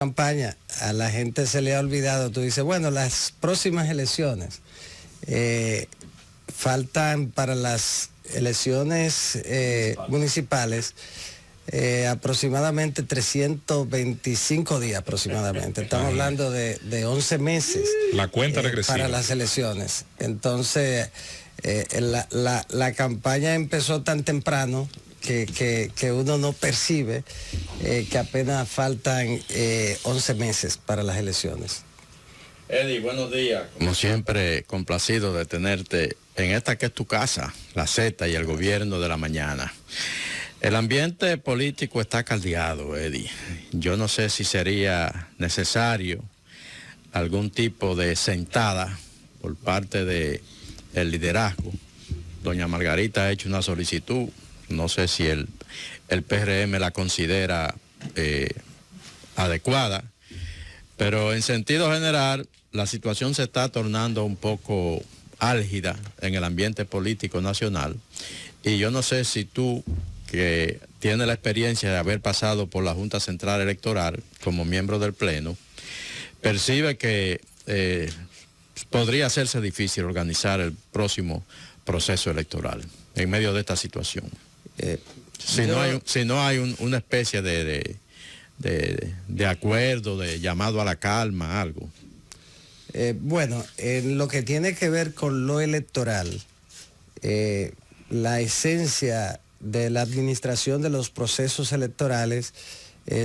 campaña, a la gente se le ha olvidado, tú dices, bueno, las próximas elecciones, faltan para las elecciones municipales aproximadamente 325 días aproximadamente. Estamos hablando de 11 meses. La cuenta regresiva. Para las elecciones. Entonces, la campaña empezó tan temprano que uno no percibe que apenas faltan 11 meses para las elecciones. Eddie, buenos días. Como siempre, complacido de tenerte en esta que es tu casa, la Z y el gobierno de la mañana. El ambiente político está caldeado, Eddie. Yo no sé si sería necesario algún tipo de sentada por parte del liderazgo. Doña Margarita ha hecho una solicitud. No sé si el PRM la considera adecuada, pero en sentido general la situación se está tornando un poco álgida en el ambiente político nacional y yo no sé si tú, que tienes la experiencia de haber pasado por la Junta Central Electoral como miembro del Pleno, percibe que podría hacerse difícil organizar el próximo proceso electoral en medio de esta situación. Si no hay una especie de acuerdo, de llamado a la calma, algo. Bueno, en lo que tiene que ver con lo electoral, la esencia de la administración de los procesos electorales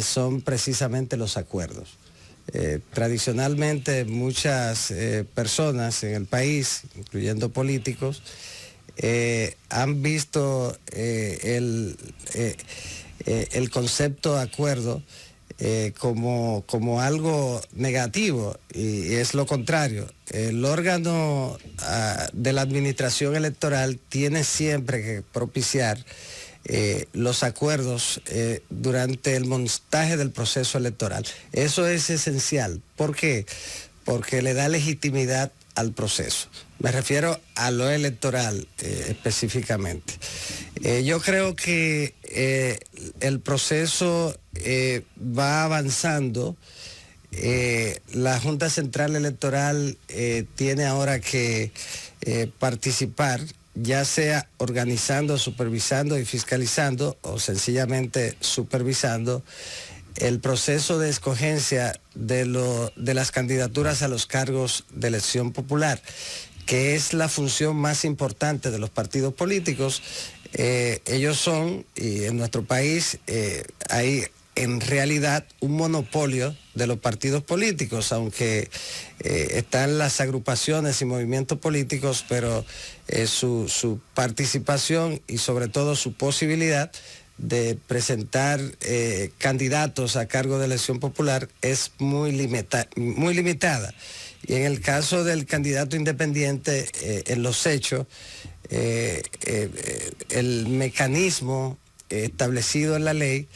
son precisamente los acuerdos. Tradicionalmente muchas personas en el país, incluyendo políticos, han visto el concepto de acuerdo como algo negativo, y es lo contrario. El órgano de la administración electoral tiene siempre que propiciar los acuerdos durante el montaje del proceso electoral. Eso es esencial. ¿Por qué? Porque le da legitimidad al proceso. Me refiero a lo electoral específicamente. Yo creo que el proceso va avanzando. La Junta Central Electoral tiene ahora que participar, ya sea organizando, supervisando y fiscalizando, o sencillamente supervisando el proceso de escogencia de las candidaturas a los cargos de elección popular, que es la función más importante de los partidos políticos. Ellos son, y en nuestro país hay en realidad un monopolio de los partidos políticos, aunque están las agrupaciones y movimientos políticos, pero su participación y sobre todo su posibilidad de presentar candidatos a cargo de elección popular es muy limitada. Y en el caso del candidato independiente, en los hechos, el mecanismo establecido en la ley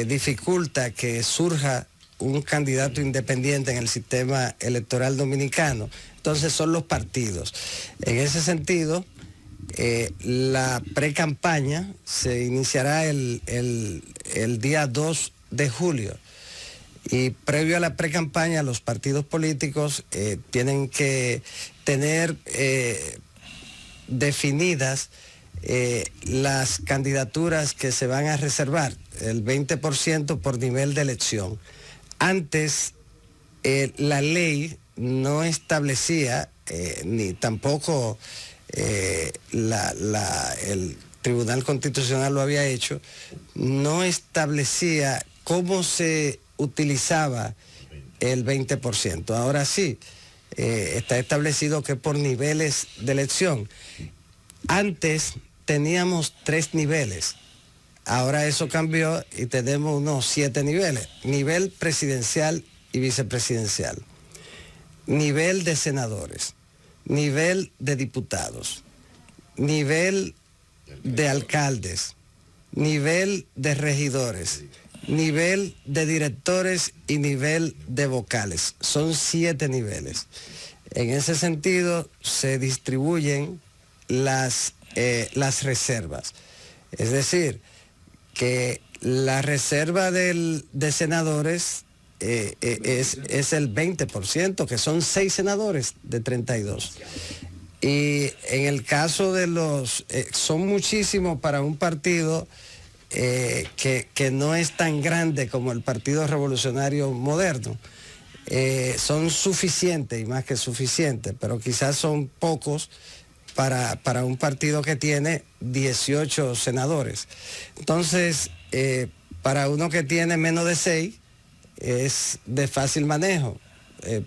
dificulta que surja un candidato independiente en el sistema electoral dominicano. Entonces son los partidos. En ese sentido, la pre-campaña se iniciará el día 2 de julio. Y previo a la pre-campaña, los partidos políticos tienen que tener definidas las candidaturas que se van a reservar, el 20% por nivel de elección. Antes, la ley no establecía, ni tampoco el Tribunal Constitucional lo había hecho, no establecía cómo se utilizaba el 20%. Ahora sí, está establecido que por niveles de elección. Antes teníamos 3 niveles, ahora eso cambió y tenemos unos 7 niveles. Nivel presidencial y vicepresidencial, nivel de senadores, nivel de diputados, nivel de alcaldes, nivel de regidores, nivel de directores y nivel de vocales. Son 7 niveles. En ese sentido se distribuyen las reservas. Es decir, que la reserva de senadores es el 20%, que son 6 senadores de 32. Y en el caso de los, son muchísimos para un partido que no es tan grande como el Partido Revolucionario Moderno. Son suficientes y más que suficientes, pero quizás son pocos para un partido que tiene 18 senadores. Entonces, para uno que tiene menos de 6, es de fácil manejo.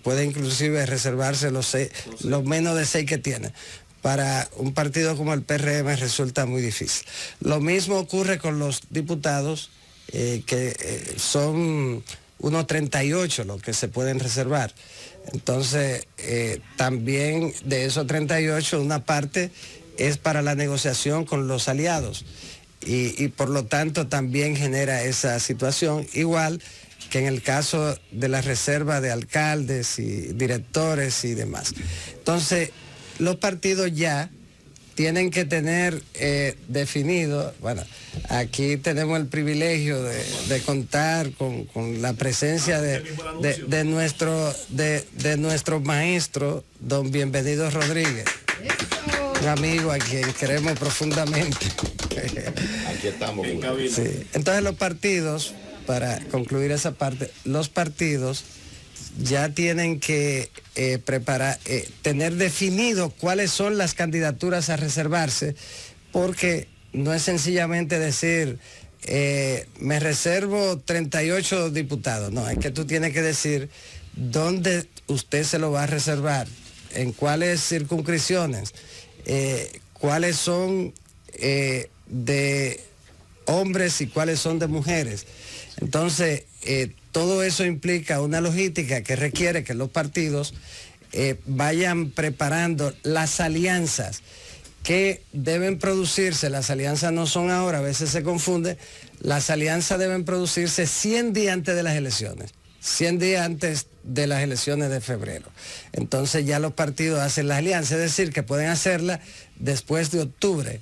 Puede inclusive reservarse los menos de 6 que tiene. Para un partido como el PRM resulta muy difícil. Lo mismo ocurre con los diputados, que son unos 38 los que se pueden reservar. Entonces, también de esos 38, una parte es para la negociación con los aliados y por lo tanto también genera esa situación, igual que en el caso de la reserva de alcaldes y directores y demás. Entonces, los partidos ya tienen que tener definido, bueno, aquí tenemos el privilegio de contar con la presencia de nuestro maestro, don Bienvenido Rodríguez, un amigo a quien queremos profundamente. Aquí estamos. Sí. Entonces los partidos, para concluir esa parte, los partidos ya tienen que tener definido cuáles son las candidaturas a reservarse, porque no es sencillamente decir, me reservo 38 diputados. No, es que tú tienes que decir dónde usted se lo va a reservar, en cuáles circunscripciones, cuáles son de hombres y cuáles son de mujeres. Entonces, todo eso implica una logística que requiere que los partidos vayan preparando las alianzas que deben producirse. Las alianzas no son ahora, a veces se confunde. Las alianzas deben producirse 100 días antes de las elecciones, 100 días antes de las elecciones de febrero. Entonces ya los partidos hacen las alianzas, es decir, que pueden hacerla después de octubre,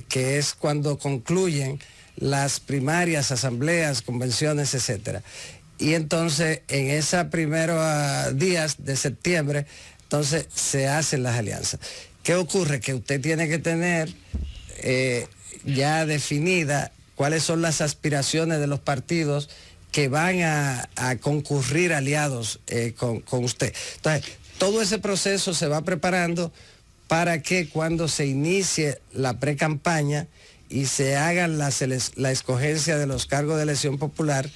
que es cuando concluyen las primarias, asambleas, convenciones, etcétera. Y entonces en esos primeros días de septiembre, entonces se hacen las alianzas. ¿Qué ocurre? Que usted tiene que tener ya definida cuáles son las aspiraciones de los partidos que van a concurrir aliados con usted. Entonces, todo ese proceso se va preparando para que cuando se inicie la precampaña y se haga la escogencia de los cargos de elección popular,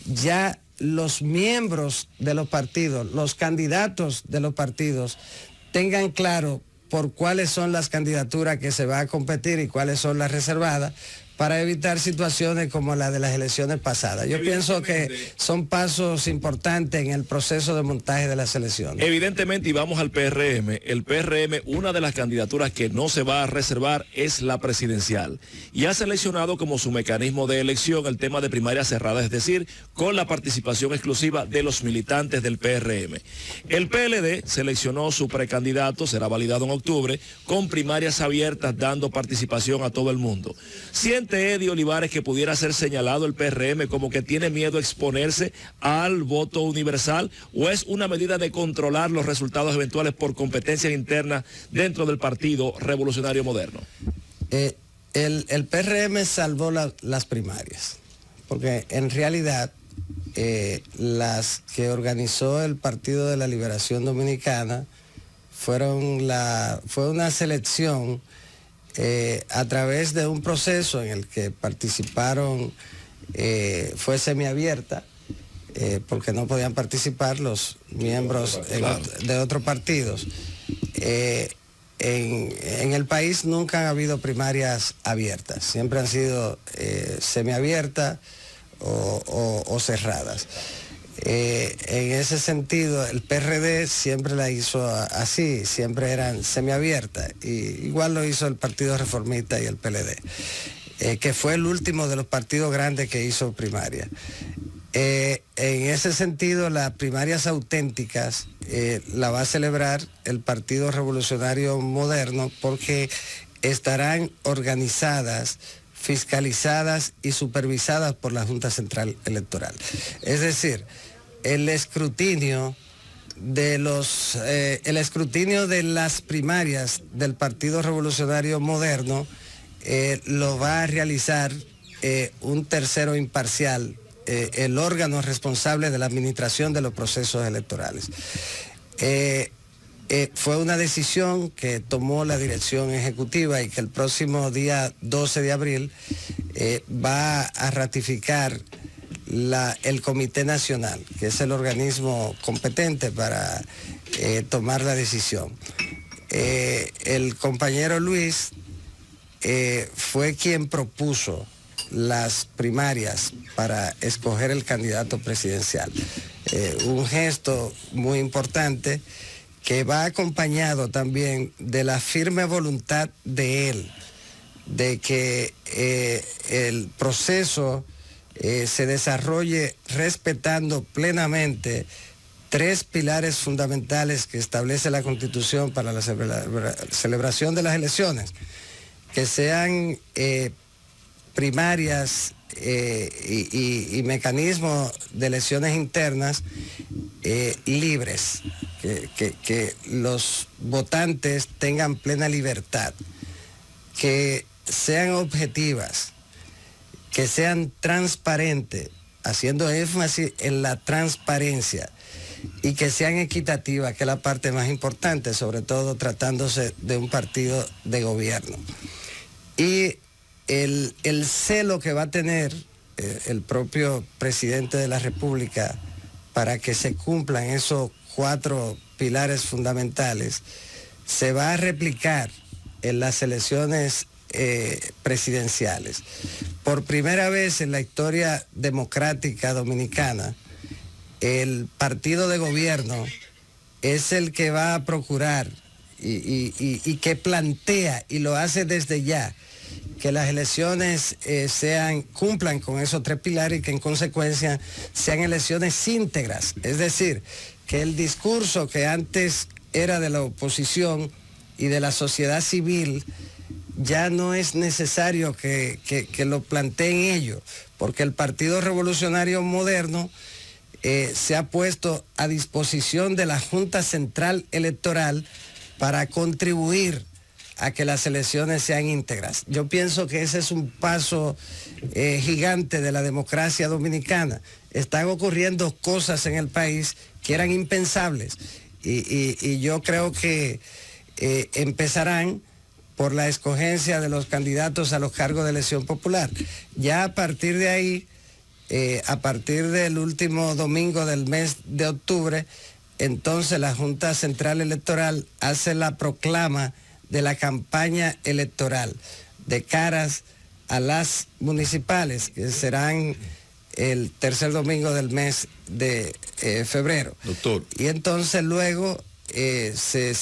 ya los miembros de los partidos, los candidatos de los partidos, tengan claro por cuáles son las candidaturas que se va a competir y cuáles son las reservadas, para evitar situaciones como la de las elecciones pasadas. Yo pienso que son pasos importantes en el proceso de montaje de las elecciones. Evidentemente, y vamos al PRM, el PRM, una de las candidaturas que no se va a reservar es la presidencial. Y ha seleccionado como su mecanismo de elección el tema de primarias cerradas, es decir, con la participación exclusiva de los militantes del PRM. El PLD seleccionó su precandidato, será validado en octubre, con primarias abiertas, dando participación a todo el mundo. ¿Siente Eddie Olivares que pudiera ser señalado el PRM como que tiene miedo a exponerse al voto universal, o es una medida de controlar los resultados eventuales por competencias internas dentro del Partido Revolucionario Moderno? El PRM salvó las primarias, porque en realidad las que organizó el Partido de la Liberación Dominicana fue una selección a través de un proceso en el que participaron, fue semiabierta, porque no podían participar los miembros de otros partidos. En el país nunca han habido primarias abiertas, siempre han sido semiabiertas o cerradas. En ese sentido, el PRD siempre la hizo así, siempre eran semiabiertas, y igual lo hizo el Partido Reformista y el PLD, que fue el último de los partidos grandes que hizo primaria. En ese sentido, las primarias auténticas la va a celebrar el Partido Revolucionario Moderno, porque estarán organizadas, fiscalizadas y supervisadas por la Junta Central Electoral. Es decir, el escrutinio de las primarias del Partido Revolucionario Moderno lo va a realizar un tercero imparcial, el órgano responsable de la administración de los procesos electorales. Fue una decisión que tomó la dirección ejecutiva y que el próximo día 12 de abril va a ratificar el Comité Nacional, que es el organismo competente para tomar la decisión. El compañero Luis fue quien propuso las primarias para escoger el candidato presidencial. Un gesto muy importante que va acompañado también de la firme voluntad de él, de que el proceso se desarrolle respetando plenamente 3 pilares fundamentales que establece la Constitución para la celebración de las elecciones, que sean primarias y mecanismos de elecciones internas libres, que los votantes tengan plena libertad, que sean objetivas, que sean transparentes, haciendo énfasis en la transparencia, y que sean equitativas, que es la parte más importante, sobre todo tratándose de un partido de gobierno. Y el celo que va a tener el propio presidente de la República para que se cumplan esos 4 pilares fundamentales se va a replicar en las elecciones presidenciales. Por primera vez en la historia democrática dominicana, el partido de gobierno es el que va a procurar y que plantea, y lo hace desde ya, que las elecciones cumplan con esos 3 pilares y que en consecuencia sean elecciones íntegras. Es decir, que el discurso que antes era de la oposición y de la sociedad civil ya no es necesario que lo planteen ellos, porque el Partido Revolucionario Moderno se ha puesto a disposición de la Junta Central Electoral para contribuir a que las elecciones sean íntegras. Yo pienso que ese es un paso gigante de la democracia dominicana. Están ocurriendo cosas en el país que eran impensables y yo creo que empezarán por la escogencia de los candidatos a los cargos de elección popular. Ya a partir de ahí, a partir del último domingo del mes de octubre, entonces la Junta Central Electoral hace la proclama de la campaña electoral de caras a las municipales, que serán el tercer domingo del mes de febrero. Doctor. Y entonces luego se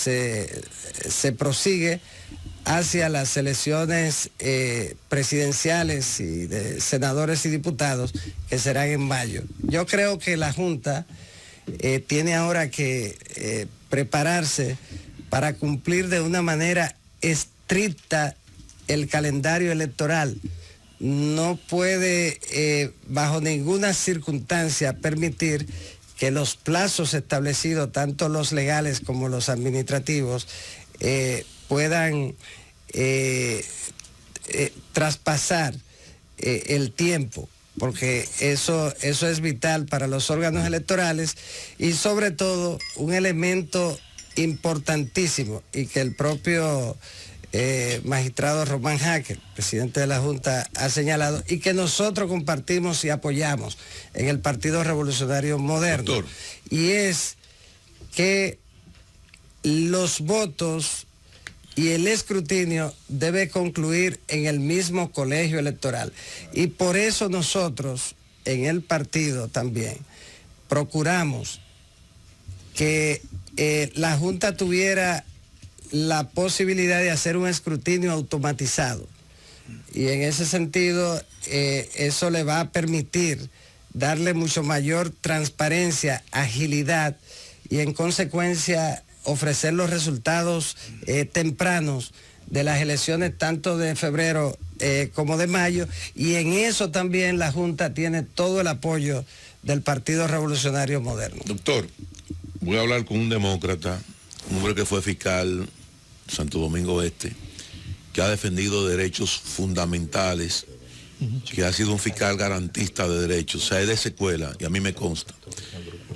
prosigue hacia las elecciones presidenciales y de senadores y diputados, que serán en mayo. Yo creo que la Junta tiene ahora que prepararse para cumplir de una manera estricta el calendario electoral. No puede bajo ninguna circunstancia permitir que los plazos establecidos, tanto los legales como los administrativos, puedan traspasar el tiempo, porque eso es vital para los órganos electorales y sobre todo un elemento importantísimo, y que el propio magistrado Román Jaque, presidente de la Junta, ha señalado y que nosotros compartimos y apoyamos en el Partido Revolucionario Moderno. Doctor. Y es que los votos y el escrutinio debe concluir en el mismo colegio electoral. Y por eso nosotros en el partido también procuramos que la Junta tuviera la posibilidad de hacer un escrutinio automatizado. Y en ese sentido, eso le va a permitir darle mucho mayor transparencia, agilidad y en consecuencia ofrecer los resultados tempranos de las elecciones tanto de febrero como de mayo. Y en eso también la Junta tiene todo el apoyo del Partido Revolucionario Moderno. Doctor, voy a hablar con un demócrata, un hombre que fue fiscal Santo Domingo Este, que ha defendido derechos fundamentales, que ha sido un fiscal garantista de derechos, o sea, es de secuela, y a mí me consta.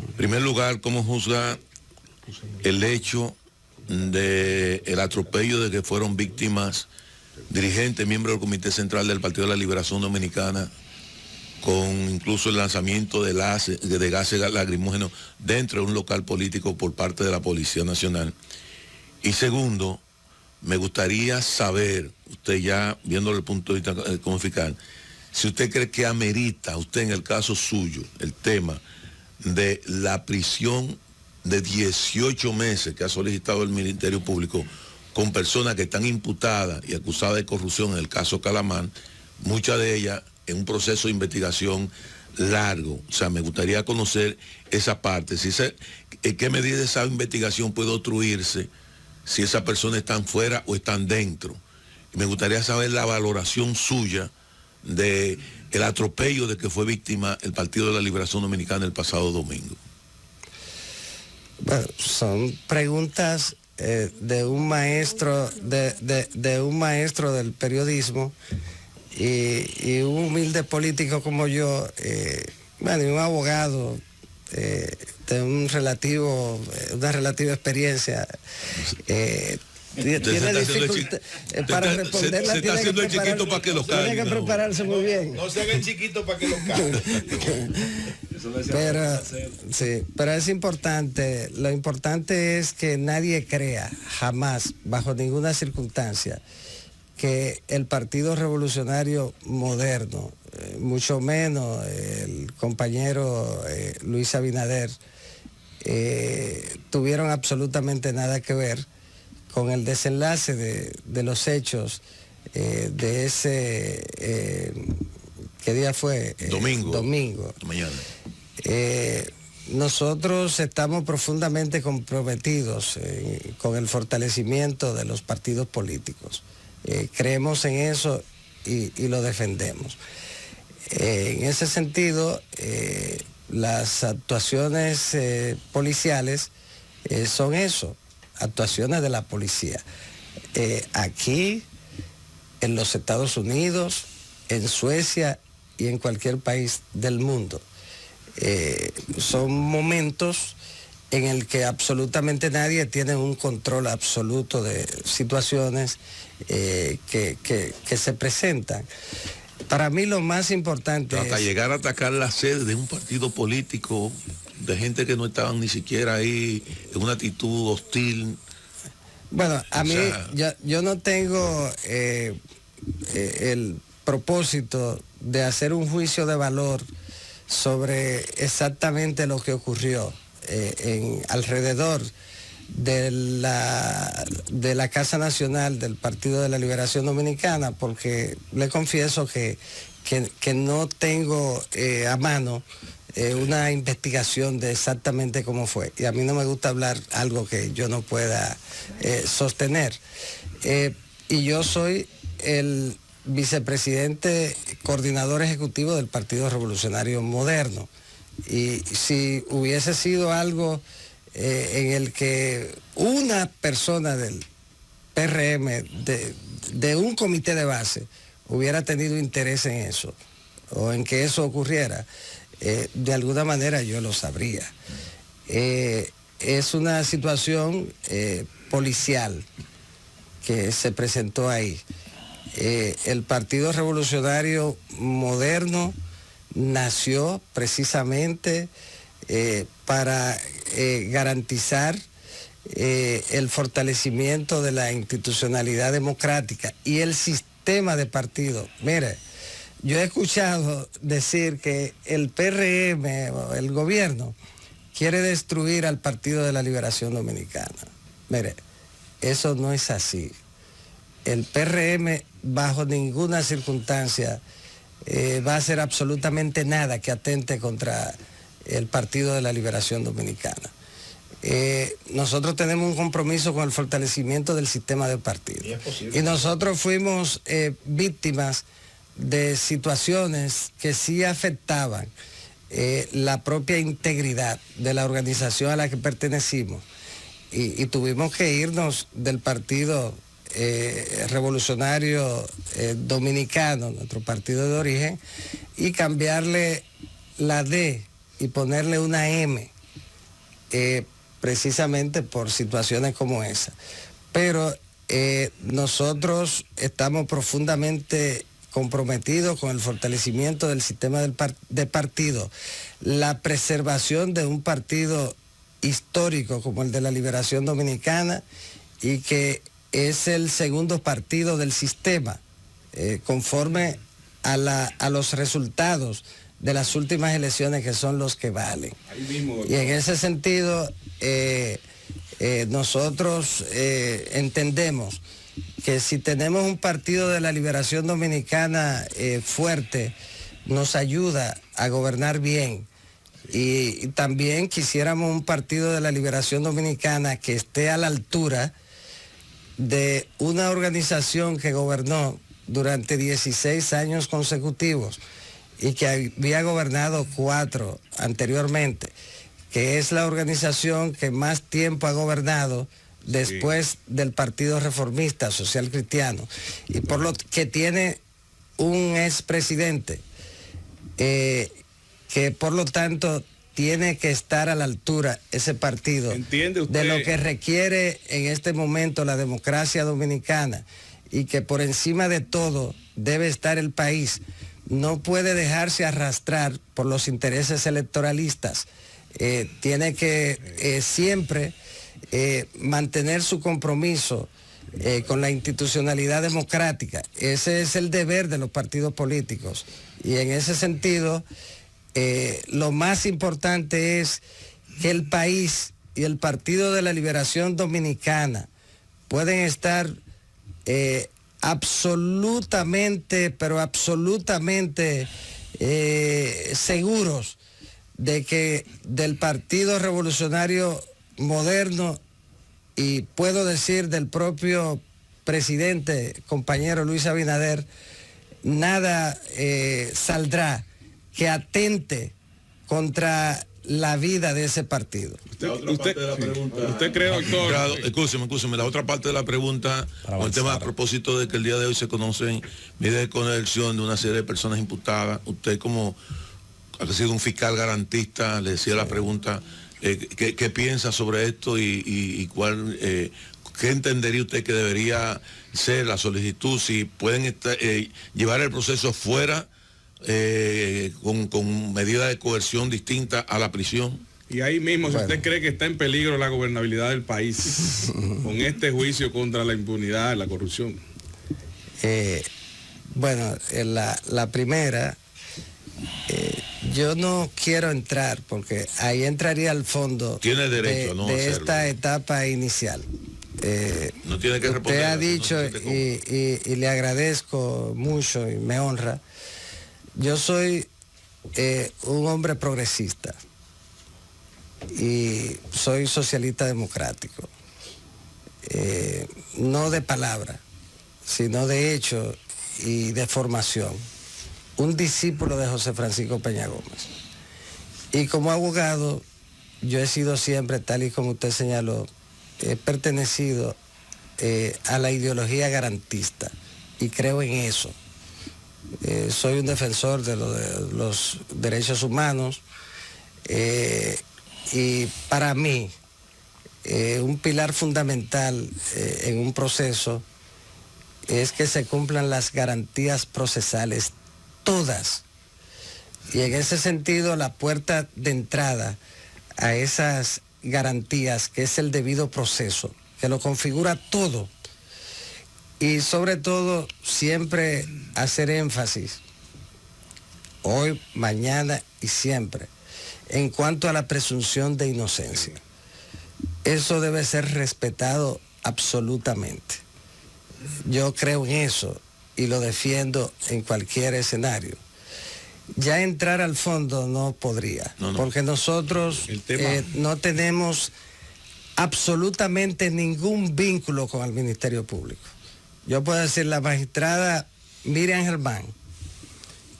En primer lugar, ¿cómo juzga el hecho del atropello de que fueron víctimas dirigentes, miembros del Comité Central del Partido de la Liberación Dominicana, con incluso el lanzamiento de gases lacrimógenos dentro de un local político por parte de la Policía Nacional? Y segundo, me gustaría saber, usted ya viéndolo desde el punto de vista como fiscal, si usted cree que amerita, usted en el caso suyo, el tema de la prisión de 18 meses que ha solicitado el Ministerio Público con personas que están imputadas y acusadas de corrupción en el caso Calamar, muchas de ellas en un proceso de investigación largo. O sea, me gustaría conocer esa parte. ¿En qué medida esa investigación puede obstruirse si esas personas están fuera o están dentro? Y me gustaría saber la valoración suya de el atropello de que fue víctima el Partido de la Liberación Dominicana el pasado domingo. Bueno, son preguntas de un maestro de un maestro del periodismo y un humilde político como yo, bueno, y un abogado de una relativa experiencia. Tiene dificultad para responderla. Se está haciendo el chiquito para que lo caiga. Tiene que prepararse muy bien. No se haga el chiquito para que lo caiga. Pero es importante, lo importante es que nadie crea jamás, bajo ninguna circunstancia, que el Partido Revolucionario Moderno, mucho menos el compañero Luis Abinader, tuvieron absolutamente nada que ver con el desenlace de los hechos de ese, ¿qué día fue? Domingo. Mañana. Nosotros estamos profundamente comprometidos con el fortalecimiento de los partidos políticos. Creemos en eso y lo defendemos. En ese sentido, las actuaciones policiales son eso, actuaciones de la policía. Aquí, en los Estados Unidos, en Suecia y en cualquier país del mundo. Son momentos en el que absolutamente nadie tiene un control absoluto de situaciones que se presentan. Para mí lo más importante hasta llegar a atacar la sede de un partido político, de gente que no estaban ni siquiera ahí, en una actitud hostil. Bueno, a mí, yo no tengo el propósito de hacer un juicio de valor sobre exactamente lo que ocurrió alrededor de la Casa Nacional del Partido de la Liberación Dominicana, porque le confieso que no tengo a mano una investigación de exactamente cómo fue. Y a mí no me gusta hablar algo que yo no pueda sostener. Y yo soy el vicepresidente coordinador ejecutivo del Partido Revolucionario Moderno. Y si hubiese sido algo en el que una persona del PRM, de un comité de base, hubiera tenido interés en eso, o en que eso ocurriera, de alguna manera yo lo sabría. Es una situación policial que se presentó ahí. El Partido Revolucionario Moderno nació precisamente para garantizar el fortalecimiento de la institucionalidad democrática y el sistema de partido. Mire, yo he escuchado decir que el PRM, el gobierno, quiere destruir al Partido de la Liberación Dominicana. Mire, eso no es así. El PRM bajo ninguna circunstancia va a hacer absolutamente nada que atente contra el Partido de la Liberación Dominicana. Nosotros tenemos un compromiso con el fortalecimiento del sistema de partido. Y nosotros fuimos víctimas de situaciones que sí afectaban la propia integridad de la organización a la que pertenecimos. Y tuvimos que irnos del Partido Revolucionario Dominicano, nuestro partido de origen, y cambiarle la D y ponerle una M, precisamente por situaciones como esa. Pero nosotros estamos profundamente comprometidos con el fortalecimiento del sistema de partido, la preservación de un partido histórico como el de la Liberación Dominicana, y que es el segundo partido del sistema, conforme a los resultados de las últimas elecciones, que son los que valen. Y en ese sentido, nosotros entendemos que si tenemos un partido de la Liberación Dominicana fuerte, nos ayuda a gobernar bien. Y también quisiéramos un partido de la Liberación Dominicana que esté a la altura de una organización que gobernó durante 16 años consecutivos y que había gobernado 4 anteriormente, que es la organización que más tiempo ha gobernado después del Partido Reformista Social Cristiano, y por lo que tiene un expresidente que por lo tanto tiene que estar a la altura ese partido de lo que requiere en este momento la democracia dominicana, y que por encima de todo debe estar el país. No puede dejarse arrastrar por los intereses electoralistas. Tiene que siempre mantener su compromiso con la institucionalidad democrática. Ese es el deber de los partidos políticos. Y en ese sentido, lo más importante es que el país y el Partido de la Liberación Dominicana pueden estar absolutamente, pero absolutamente seguros de que del Partido Revolucionario Moderno, y puedo decir del propio presidente, compañero Luis Abinader, nada saldrá que atente contra la vida de ese partido. ¿Usted cree, doctor? Escúcheme, la otra parte de la pregunta, con el tema a propósito de que el día de hoy se conocen medidas de coerción de una serie de personas imputadas. Usted, como ha sido un fiscal garantista, le decía la pregunta, ¿qué piensa sobre esto y cuál, qué entendería usted que debería ser la solicitud, si pueden llevar el proceso fuera con medidas de coerción distintas a la prisión? Y ahí mismo, si usted cree que está en peligro la gobernabilidad del país con este juicio contra la impunidad, la corrupción. La primera, yo no quiero entrar, porque ahí entraría al fondo tiene derecho a no de hacerlo, esta etapa inicial. No tiene que responder. Usted ha dicho, y le agradezco mucho y me honra, yo soy un hombre progresista y soy socialista democrático, no de palabra, sino de hecho y de formación, un discípulo de José Francisco Peña Gómez. Y como abogado, yo he sido siempre, tal y como usted señaló, he pertenecido a la ideología garantista y creo en eso. Soy un defensor de los derechos humanos, y para mí un pilar fundamental en un proceso es que se cumplan las garantías procesales todas, y en ese sentido la puerta de entrada a esas garantías, que es el debido proceso, que lo configura todo, y sobre todo siempre hacer énfasis, hoy, mañana y siempre, en cuanto a la presunción de inocencia. Eso debe ser respetado absolutamente. Yo creo en eso y lo defiendo en cualquier escenario. Ya entrar al fondo no podría, porque nosotros no tenemos absolutamente ningún vínculo con el Ministerio Público. Yo puedo decir, la magistrada Miriam Germán,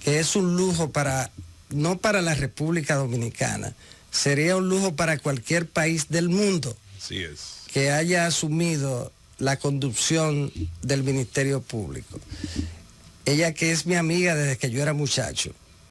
que es un lujo para no para la República Dominicana, sería un lujo para cualquier país del mundo. Así es. Que haya asumido la conducción del Ministerio Público. Ella, que es mi amiga desde que yo era muchacho,